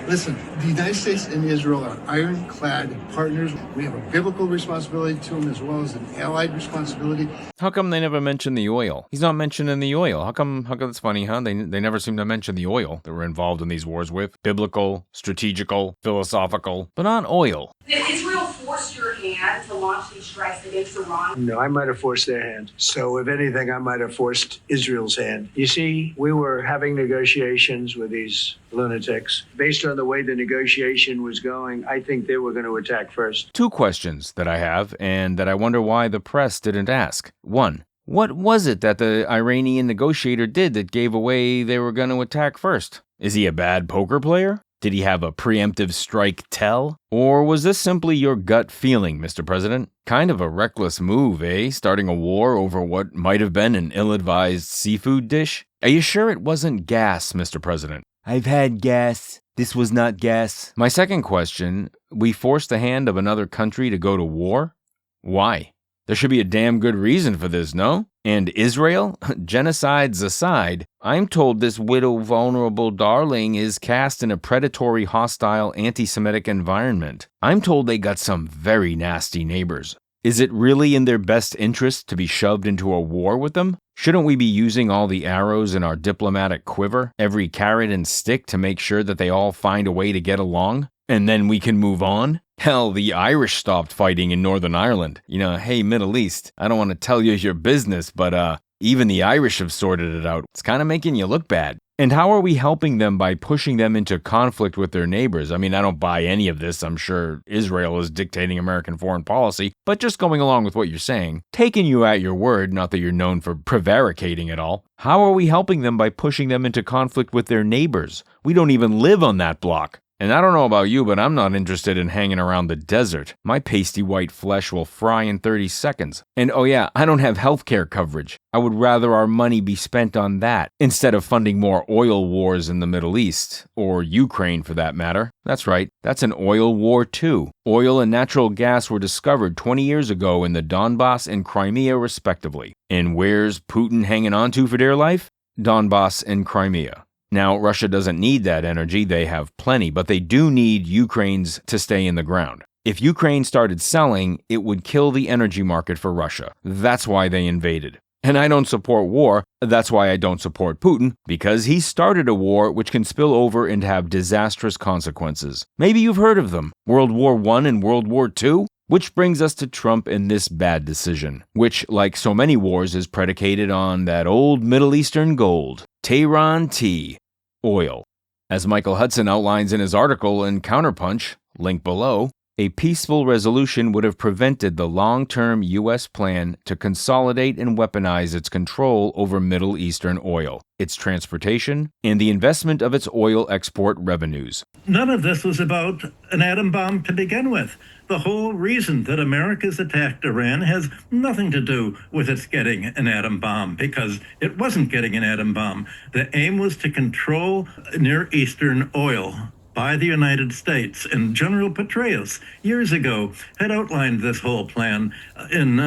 Listen, the United States and Israel are ironclad partners. We have a biblical responsibility to them as well as an allied responsibility. How come they never mention the oil? He's not mentioning the oil. How come it's funny, huh? They never seem to mention the oil that we're involved in these wars with. Biblical, strategical, philosophical, but not oil. Did Israel force your hand to launch these strikes against Iran? No, I might have forced their hand. So if anything, I might have forced Israel's hand. You see, we were having negotiations with these lunatics. Based on the way the negotiation was going, I think they were going to attack first. Two questions that I have, and that I wonder why the press didn't ask. One, what was it that the Iranian negotiator did that gave away they were going to attack first? Is he a bad poker player? Did he have a preemptive strike tell? Or was this simply your gut feeling, Mr. President? Kind of a reckless move, eh? Starting a war over what might have been an ill-advised seafood dish? Are you sure it wasn't gas, Mr. President? I've had gas. This was not gas. My second question, we forced the hand of another country to go to war? Why? There should be a damn good reason for this, no? And Israel? Genocides aside, I'm told this widow vulnerable darling is cast in a predatory, hostile, anti-Semitic environment. I'm told they got some very nasty neighbors. Is it really in their best interest to be shoved into a war with them? Shouldn't we be using all the arrows in our diplomatic quiver, every carrot and stick to make sure that they all find a way to get along? And then we can move on? Hell, the Irish stopped fighting in Northern Ireland. Hey, Middle East, I don't want to tell you your business, but even the Irish have sorted it out. It's kind of making you look bad. And how are we helping them by pushing them into conflict with their neighbors? I mean, I don't buy any of this. I'm sure Israel is dictating American foreign policy, but just going along with what you're saying, taking you at your word, not that you're known for prevaricating at all, how are we helping them by pushing them into conflict with their neighbors? We don't even live on that block. And I don't know about you, but I'm not interested in hanging around the desert. My pasty white flesh will fry in 30 seconds. And oh yeah, I don't have healthcare coverage. I would rather our money be spent on that instead of funding more oil wars in the Middle East, or Ukraine for that matter. That's right, that's an oil war too. Oil and natural gas were discovered 20 years ago in the Donbass and Crimea respectively. And where's Putin hanging on to for dear life? Donbass and Crimea. Now, Russia doesn't need that energy, they have plenty, but they do need Ukraine's to stay in the ground. If Ukraine started selling, it would kill the energy market for Russia. That's why they invaded. And I don't support war, that's why I don't support Putin, because he started a war which can spill over and have disastrous consequences. Maybe you've heard of them, World War I and World War II? Which brings us to Trump and this bad decision, which, like so many wars, is predicated on that old Middle Eastern gold, Tehran tea, oil. As Michael Hudson outlines in his article in Counterpunch, link below, a peaceful resolution would have prevented the long-term U.S. plan to consolidate and weaponize its control over Middle Eastern oil, its transportation, and the investment of its oil export revenues. None of this was about an atom bomb to begin with. The whole reason that America's attacked Iran has nothing to do with its getting an atom bomb, because it wasn't getting an atom bomb. The aim was to control Near Eastern oil by the United States. And General Petraeus, years ago, had outlined this whole plan in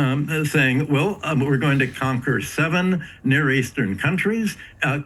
saying, we're going to conquer 7 Near Eastern countries,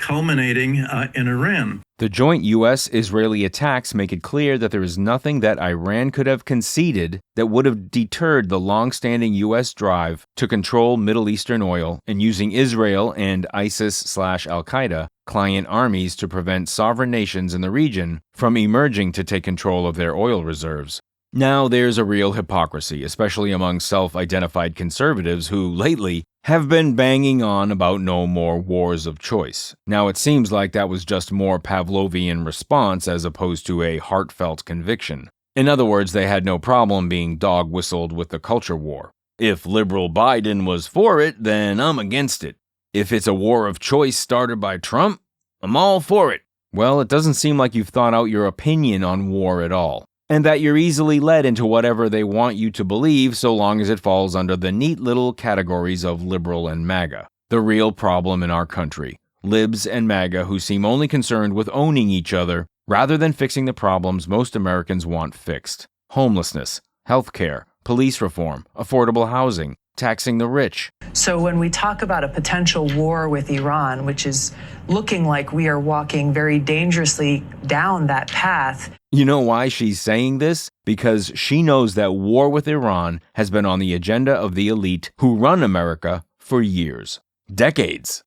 culminating in Iran. The joint U.S.-Israeli attacks make it clear that there is nothing that Iran could have conceded that would have deterred the long-standing U.S. drive to control Middle Eastern oil and using Israel and ISIS/Al-Qaeda client armies to prevent sovereign nations in the region from emerging to take control of their oil reserves. Now, there's a real hypocrisy, especially among self-identified conservatives who, lately, have been banging on about no more wars of choice. Now, it seems like that was just more Pavlovian response as opposed to a heartfelt conviction. In other words, they had no problem being dog-whistled with the culture war. If liberal Biden was for it, then I'm against it. If it's a war of choice started by Trump, I'm all for it. Well, it doesn't seem like you've thought out your opinion on war at all, and that you're easily led into whatever they want you to believe so long as it falls under the neat little categories of liberal and MAGA. The real problem in our country, libs and MAGA who seem only concerned with owning each other rather than fixing the problems most Americans want fixed. Homelessness, healthcare, police reform, affordable housing, taxing the rich. So when we talk about a potential war with Iran, which is looking like we are walking very dangerously down that path. You know why she's saying this? Because she knows that war with Iran has been on the agenda of the elite who run America for years, decades.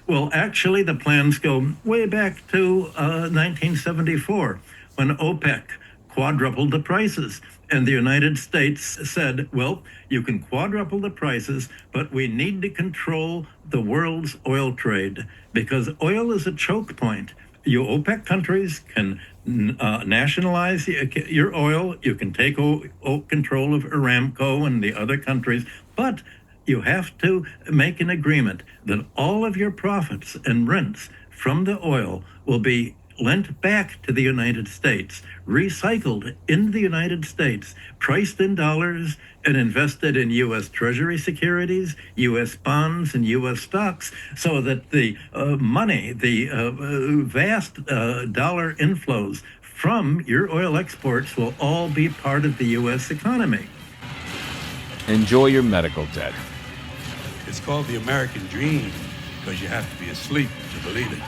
Well, actually, the plans go way back to 1974, when OPEC quadrupled the prices. And the United States said, well, you can quadruple the prices, but we need to control the world's oil trade because oil is a choke point. You OPEC countries can nationalize your oil. You can take control of Aramco and the other countries, but you have to make an agreement that all of your profits and rents from the oil will be lent back to the United States, recycled in the United States, priced in dollars, and invested in U.S. Treasury securities, U.S. bonds, and U.S. stocks, so that the money, the vast dollar inflows from your oil exports will all be part of the U.S. economy. Enjoy your medical debt. It's called the American dream because you have to be asleep to believe it.